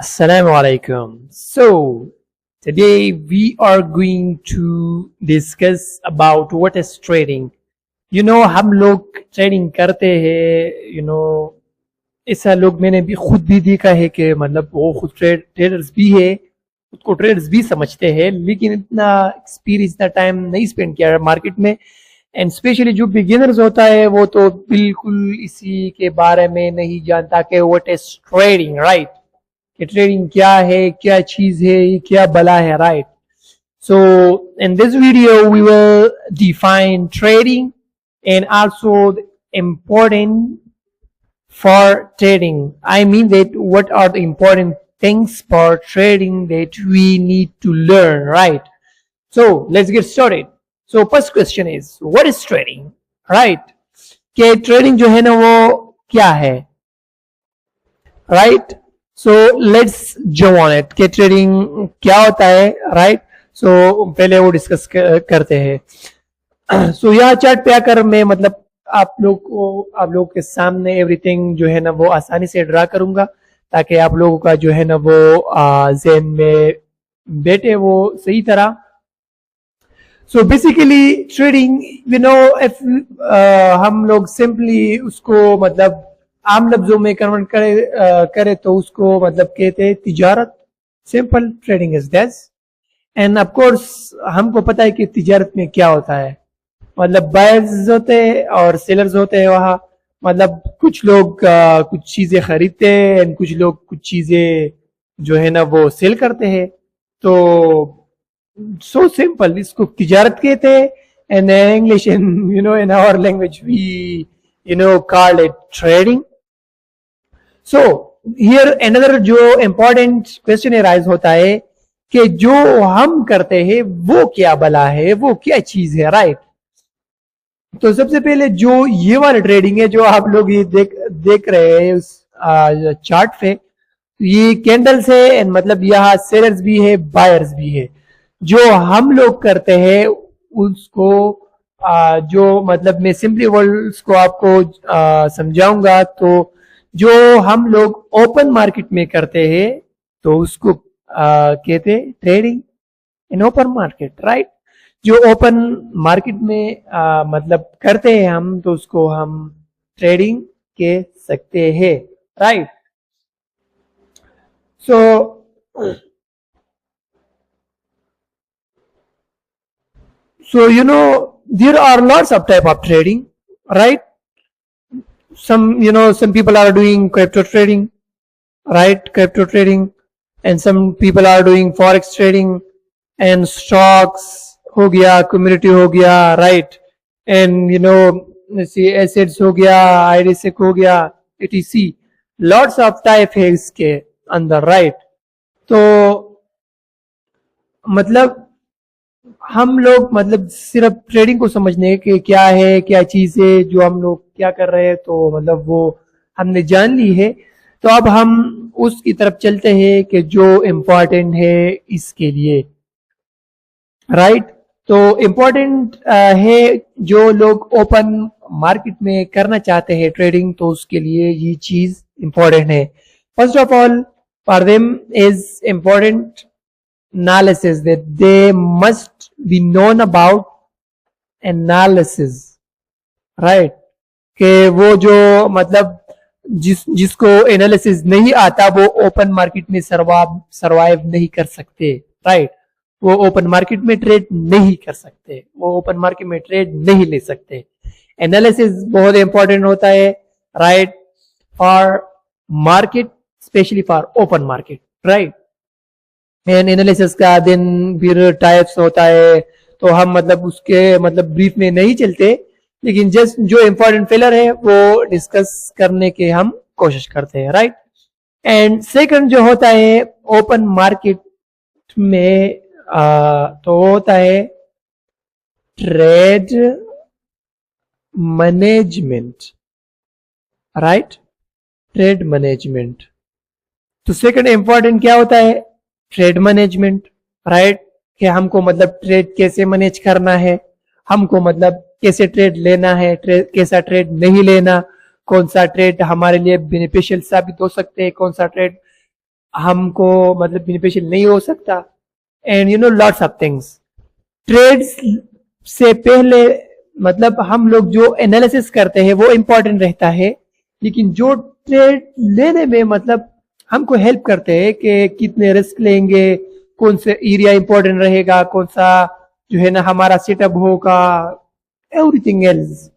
Assalamu alaikum. So today we are going to discuss about what is trading. हम लोग trading करते हैं ऐसा लोग मैंने भी खुद भी देखा है कि मतलब वो खुद ट्रेडर्स भी है, खुद को ट्रेडर्स भी समझते हैं, लेकिन इतना एक्सपीरियंस, इतना टाइम नहीं स्पेंड किया मार्केट में। एंड स्पेशली जो बिगिनर्स होता है वो तो बिल्कुल इसी के बारे में नहीं जानता कि व्हाट इज ट्रेडिंग, राइट? कि ट्रेडिंग क्या है, क्या चीज है, क्या बला है, right? So in this video we will define trading and also the important for trading. I mean that what are the important things for trading that we need to learn, right? So let's get started. So first question is what is trading, right? कि trading जो है ना वो क्या है, right? So let's jump on it कि trading क्या होता है, राइट? सो पहले वो डिस्कस करते हैं। सो यहाँ चार्ट पे आकर मैं मतलब आप लोग के सामने एवरीथिंग जो है ना वो आसानी से ड्रा करूंगा ताकि आप लोगों का जो है ना वो ज़हन में बैठे वो सही तरह। सो बेसिकली ट्रेडिंग इफ हम लोग सिंपली उसको मतलब आम लफ्जों में कन्वर्ट करे तो उसको मतलब कहते हैं तिजारत। Simple trading is that. End of course हमको पता है कि तिजारत में क्या होता है, मतलब बायर्स होते हैं और सेलर्स होते हैं। वहाँ मतलब कुछ लोग कुछ चीजें खरीदते हैं एंड कुछ लोग कुछ चीजें जो है ना वो सेल करते हैं। तो सो सिंपल, इसको तिजारत कहते हैं। And English in our language we call it trading. So here another जो इंपॉर्टेंट क्वेश्चन राइज होता है कि जो हम करते हैं वो क्या बला है, वो क्या चीज है, राइट? तो सबसे पहले जो ये वाला ट्रेडिंग है जो आप लोग ये देख रहे हैं उस चार्ट पे, ये कैंडल्स है एंड मतलब यहाँ सेलर्स भी है, बायर्स भी है। जो हम लोग करते हैं उसको जो मतलब मैं सिंपली वर्ड्स को आपको समझाऊंगा। तो जो हम लोग ओपन मार्केट में करते हैं तो उसको कहते हैं trading in open market, right? जो ओपन मार्केट में मतलब करते हैं हम तो उसको हम ट्रेडिंग कह सकते हैं, right? So there are lots of type of trading, right? Some people are doing crypto trading, right? Crypto trading, and some people are doing forex trading and stocks हो गया, कम्युनिटी हो गया, right? And let's see, assets हो गया, IDSEC हो गया, etc. lots of type है इसके अंदर, right? तो मतलब हम लोग मतलब सिर्फ ट्रेडिंग को समझने के क्या है, क्या चीज है, जो हम लोग क्या कर रहे हैं, तो मतलब वो हमने जान ली है। तो अब हम उसकी तरफ चलते हैं कि जो इम्पोर्टेंट है इसके लिए, राइट? तो इम्पोर्टेंट है जो लोग ओपन मार्केट में करना चाहते हैं ट्रेडिंग, तो उसके लिए ये चीज इम्पोर्टेंट है। First of all for them is important analysis, that they must be known about analysis, right? कि वो जो मतलब जिसको एनालिसिस नहीं आता वो ओपन मार्केट में सरवाइव नहीं कर सकते, राइट? वो ओपन मार्केट में ट्रेड नहीं कर सकते, वो ओपन मार्केट में ट्रेड नहीं ले सकते। एनालिसिस बहुत इंपॉर्टेंट होता है, right? For market, specially for open market, right? And analysis का दिन फिर टाइप्स होता है, तो हम मतलब उसके मतलब ब्रीफ में नहीं चलते, लेकिन जस्ट जो इंपॉर्टेंट फिलर है वो डिस्कस करने के हम कोशिश करते हैं, राइट? एंड सेकंड जो होता है ओपन मार्केट में तो होता है trade management, right? Trade management. तो सेकंड इंपॉर्टेंट क्या होता है? Trade management, right? कि हमको मतलब ट्रेड कैसे मैनेज करना है, हमको मतलब कैसे ट्रेड लेना है, कैसा ट्रेड नहीं लेना, कौन सा ट्रेड हमारे लिए बेनिफिशियल साबित हो सकते हैं, कौन सा ट्रेड हमको मतलब बेनिफिशियल नहीं हो सकता, and lots of things. Trades से पहले मतलब हम लोग जो एनालिसिस करते हैं वो इम्पोर्टेंट रहता है, लेकिन जो ट्रेड लेने में मतलब हमको हेल्प करते हैं कि कितने रिस्क लेंगे, कौन सा एरिया इंपॉर्टेंट रहेगा, कौन सा जो है ना हमारा सेटअप होगा, एवरीथिंग एल्स,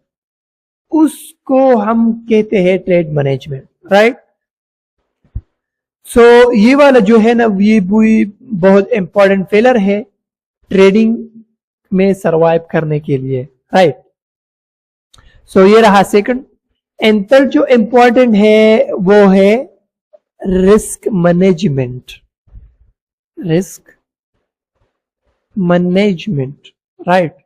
उसको हम कहते हैं ट्रेड मैनेजमेंट, राइट। सो ये वाला जो है ना ये भी बहुत इंपॉर्टेंट फेलर है ट्रेडिंग में सरवाइव करने के लिए, राइट। सो ये रहा सेकंड। एंड थर्ड जो इंपॉर्टेंट है वो है risk management. Risk management, right.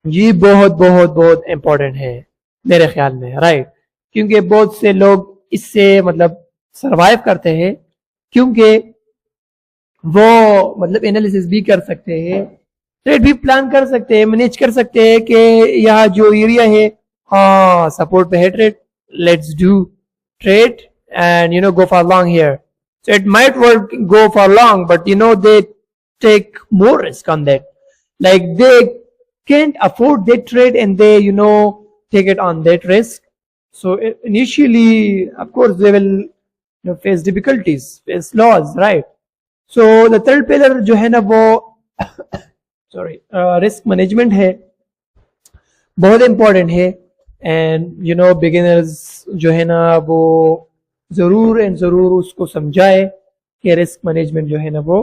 ये बहुत बहुत बहुत इंपॉर्टेंट है मेरे ख्याल में, राइट। क्योंकि बहुत से लोग इससे मतलब सरवाइव करते हैं, क्योंकि वो मतलब एनालिसिस भी कर सकते हैं, ट्रेड भी प्लान कर सकते हैं, मैनेज कर सकते हैं कि यहाँ जो एरिया है हाँ सपोर्ट पे है trade, let's do trade and go for long here. So it might work go for long, but they take more risk on that. Like they can't afford that trade and they take it on that risk. So initially of course they will face difficulties, face loss, right? So the third pillar जो है ना वो sorry risk management है, बहुत important है। and beginners जो है ना वो जरूर एंड जरूर उसको समझाए कि रिस्क मैनेजमेंट जो है ना वो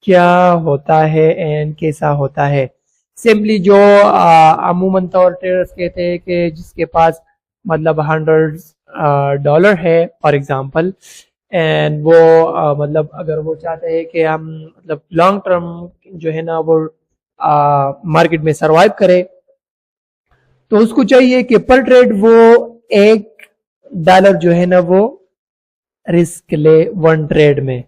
क्या होता है एंड कैसा होता है। सिंपली जो अमूमन तौर ट्रेडर्स कहते हैं कि जिसके पास मतलब $100 है फॉर एग्जांपल, एंड वो मतलब अगर वो चाहते हैं कि हम मतलब लॉन्ग टर्म जो है ना वो मार्केट में सरवाइव करे, तो उसको चाहिए कि पर ट्रेड वो $1 जो है ना वो रिस्क ले 1 ट्रेड में,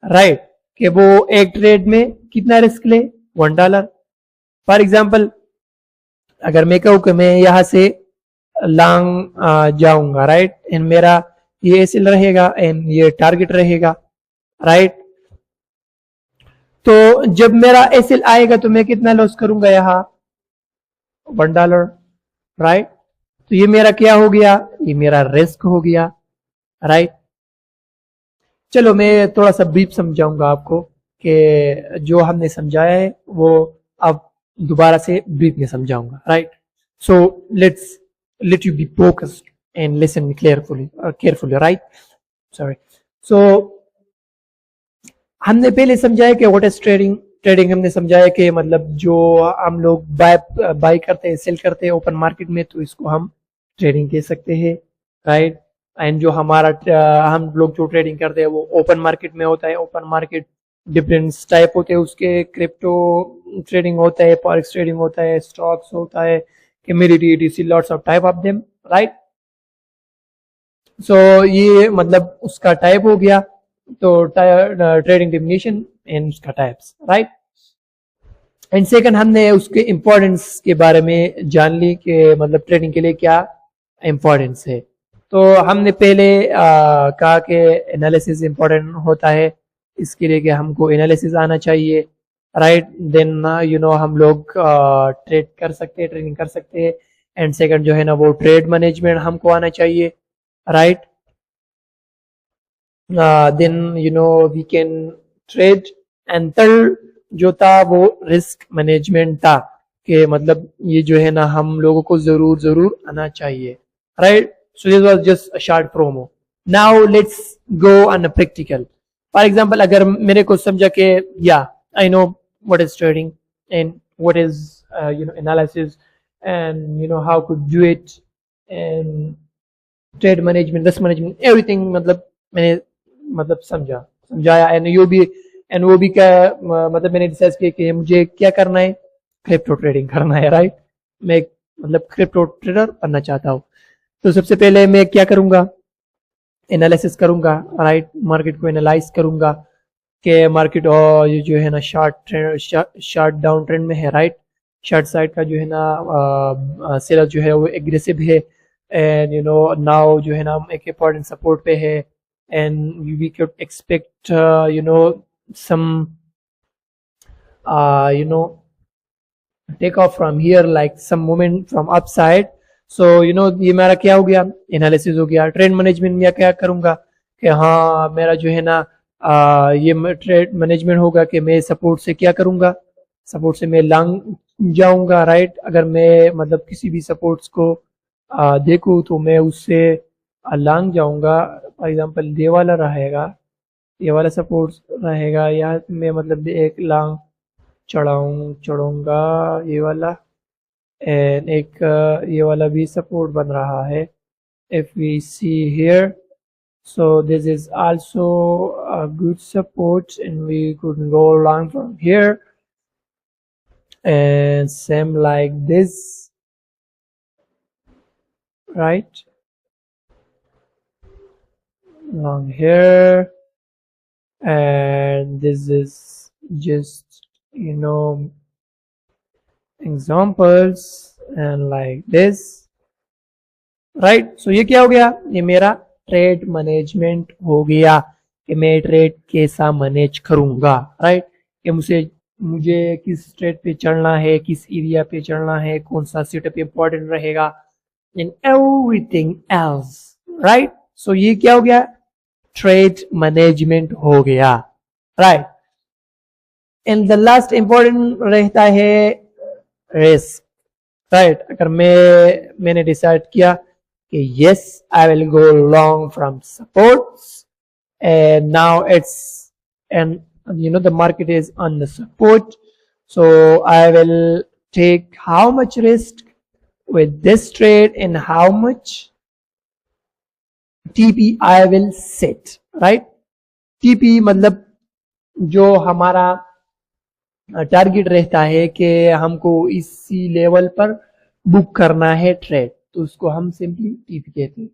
राइट। कि वो एक ट्रेड में कितना रिस्क ले $1। फॉर एग्जांपल अगर मैं कहूँ कि मैं यहां से लॉन्ग जाऊंगा, राइट, एंड मेरा ये एसएल रहेगा एंड ये टारगेट रहेगा, राइट। तो जब मेरा एसएल आएगा तो मैं कितना लॉस करूंगा यहाँ $1, राइट। तो ये मेरा क्या हो गया, ये मेरा रिस्क हो गया, राइट। चलो मैं थोड़ा सा ब्रीफ समझाऊंगा आपको कि जो हमने समझाया है वो अब दोबारा से ब्रीफ में समझाऊंगा, right. So let you be focused and listen carefully, right. Sorry. So हमने पहले समझाया कि व्हाट इज ट्रेडिंग हमने समझाया कि मतलब जो हम लोग बाय करते हैं, सेल करते हैं ओपन मार्केट में, तो इसको हम ट्रेडिंग कह सकते हैं, राइट। एंड जो हमारा हम लोग जो ट्रेडिंग करते हैं वो ओपन मार्केट में होता है। ओपन मार्केट डिफरेंट टाइप होते हैं उसके, क्रिप्टो ट्रेडिंग होता है, फॉरेक्स ट्रेडिंग होता है, स्टॉक्स होता है, commodity, ETC, lots of type of them, right. So ये मतलब उसका टाइप हो गया, तो ट्रेडिंग डेफिनेशन एंड उसका टाइप्स, राइट। एंड सेकंड हमने उसके इंपॉर्टेंस के बारे में जान ली कि मतलब ट्रेडिंग के लिए क्या इंपॉर्टेंस है। तो हमने पहले कहा कि एनालिसिस इंपॉर्टेंट होता है, इसके लिए कि हमको एनालिसिस आना चाहिए, राइट। देन हम लोग ट्रेड कर सकते हैं, ट्रेडिंग कर सकते हैं। एंड सेकंड जो है ना वो ट्रेड मैनेजमेंट हमको आना चाहिए, right. Then we can trade. And third जो था वो रिस्क मैनेजमेंट था, कि मतलब ये जो है ना हम लोगों को जरूर आना चाहिए, right. So this was just a short promo. Now let's go on a practical. For example, अगर मेरे को समझा कि yeah, I know what is trading and what is analysis and how to do it and trade management, risk management, everything मतलब मैंने मतलब समझाया and वो भी क्या मतलब मैंने डिसाइड किया कि मुझे क्या करना है, क्रिप्टो ट्रेडिंग करना है, राइट। मैं मतलब क्रिप्टो ट्रेडर बनना चाहता हूँ। तो सबसे पहले मैं क्या करूंगा, एनालिसिस करूंगा, राइट। मार्केट को एनालाइज करूंगा कि मार्केट और ये जो है ना शार्ट डाउन ट्रेंड में है, राइट। शॉर्ट साइड का जो है ना सेलर जो है वो एग्रेसिव है, एंड नाउ जो है ना एक इंपॉर्टेंट सपोर्ट पे है, and we could expect some take off from here, like some movement from upside. So ये मेरा क्या हो गया, एनालिसिस हो गया। ट्रेड मैनेजमेंट में क्या करूंगा कि हाँ मेरा जो है ना ये ट्रेड मैनेजमेंट होगा कि मैं सपोर्ट से क्या करूंगा, सपोर्ट से मैं लॉन्ग जाऊंगा, राइट। अगर मैं मतलब किसी भी सपोर्ट्स को देखूं तो मैं उससे लॉन्ग जाऊंगा। फॉर एग्जांपल ये वाला रहेगा, ये वाला सपोर्ट रहेगा, या मैं मतलब एक लॉन्ग चढ़ूंगा ये वाला, एंड एक ये वाला भी सपोर्ट बन रहा है। If we see here, so this is also a good support and we could go along from here, and same like this, right, along here, and this is just examples and like this, right। so ये क्या हो गया, ये मेरा trade management हो गया कि मैं ट्रेड कैसा मैनेज करूंगा, राइट। कि मुझे किस ट्रेड पे चढ़ना है, किस एरिया पे चढ़ना है, कौन सा सेटअप इंपॉर्टेंट रहेगा, and everything else, right. So ये क्या हो गया, ट्रेड मैनेजमेंट हो गया, right. And the last important रहता है रिस्क, राइट। अगर मैंने डिसाइड किया कि yes, I will go long from supports, and now the market is on the support, so I will take how much risk with this trade and how much TP I will set, right। TP मतलब जो हमारा target रहता है कि हमको इसी level पर book करना है ट्रेड, तो उसको हम सिंपली टीपी कहते हैं।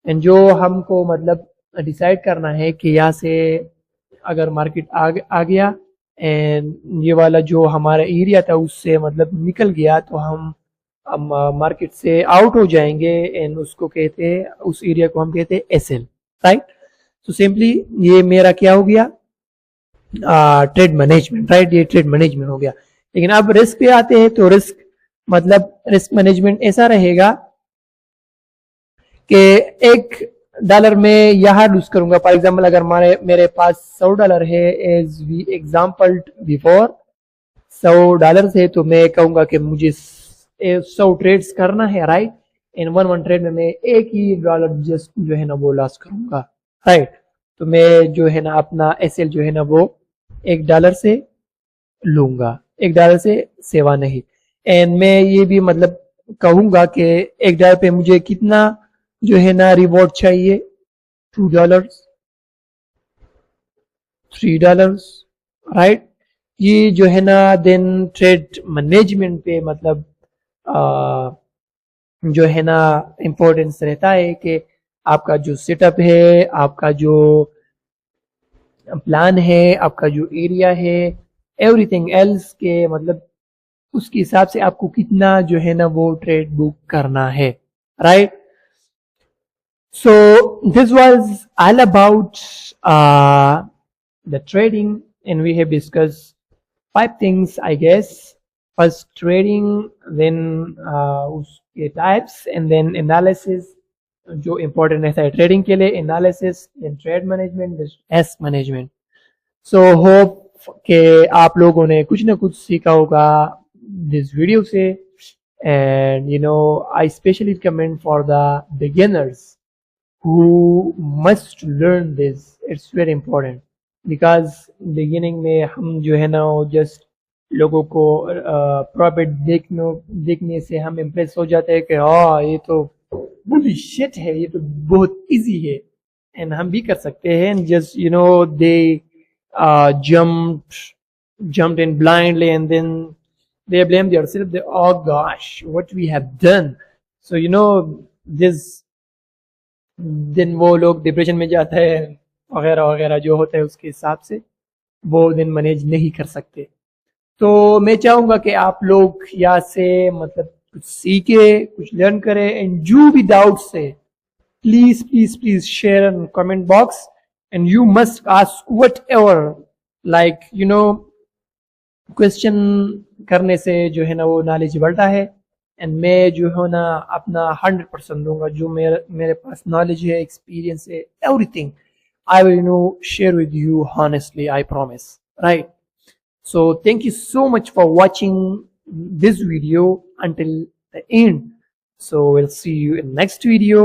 एंड जो हमको मतलब डिसाइड करना है कि यहाँ से अगर मार्केट आ गया एंड ये वाला जो हमारा एरिया था उससे मतलब निकल गया, तो हम मार्केट से आउट हो जाएंगे, एंड उसको कहते हैं, उस एरिया को हम कहते हैं एसएल, राइट। तो सिंपली ये मेरा क्या हो गया, ट्रेड मैनेजमेंट, राइट। ये ट्रेड मैनेजमेंट हो गया। लेकिन अब रिस्क पे आते हैं, तो रिस्क मैनेजमेंट ऐसा रहेगा कि $1 में यहां लूज करूंगा। फॉर एग्जांपल अगर मेरे पास $100 है, एज वी एग्जांपल बिफोर $100 है, तो मैं कहूंगा कि मुझे 100 ट्रेड्स करना है, राइट। इन वन ट्रेड में मैं एक ही डॉलर जस्ट जो है ना वो लॉस करूंगा, राइट। तो मैं जो है ना अपना एसएल जो है ना वो $1 से लूंगा, $1 से सेवा नहीं। एंड मैं ये भी मतलब कहूंगा कि $1 पे मुझे कितना जो है ना रिवॉर्ड चाहिए, $2, $3, राइट। ये जो है ना देन ट्रेड मैनेजमेंट पे मतलब जो है ना इम्पोर्टेंस रहता है कि आपका जो सेटअप है, आपका जो प्लान है, आपका जो एरिया है, एवरीथिंग एल्स के मतलब उसके हिसाब से आपको कितना जो है ना वो ट्रेड बुक करना है, right. So this was all about the trading, and we have discussed 5 things, I guess. First trading, then उसके types, and then analysis जो important रहता है ट्रेडिंग के लिए, analysis, then trade management, risk management. So hope कि आप लोगों ने कुछ ना कुछ सीखा होगा this video से, and I especially recommend for the beginners who must learn this. It's very important because beginning में हम जो है ना जस्ट लोगों को प्रॉफिट देखने से हम इम्प्रेस हो जाते हैं कि हाँ ये तो बुली शिट है, ये तो बहुत इजी है, एंड हम भी कर सकते हैं। Just they jumped in blindly, and then they blame themselves, oh gosh, what we have done. So this दिन वो लोग डिप्रेशन में जाता है वगैरह वगैरह जो होता है, उसके हिसाब से वो दिन मैनेज नहीं कर सकते। तो मैं चाहूंगा कि आप लोग यहाँ से मतलब कुछ सीखे, कुछ लर्न करें, एंड जो भी डाउट्स है please please please share in comment box, and you must ask whatever, like question करने से जो है ना वो नॉलेज बढ़ता है। एंड मैं जो है ना अपना 100% दूंगा, जो मेरे मेरे पास नॉलेज है, एक्सपीरियंस है, everything I will share with you honestly, I promise, right? So thank you so much for watching this video until the end. So we'll see you in next video.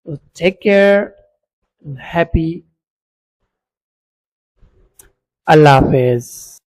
So take care and happy. Allah Hafiz.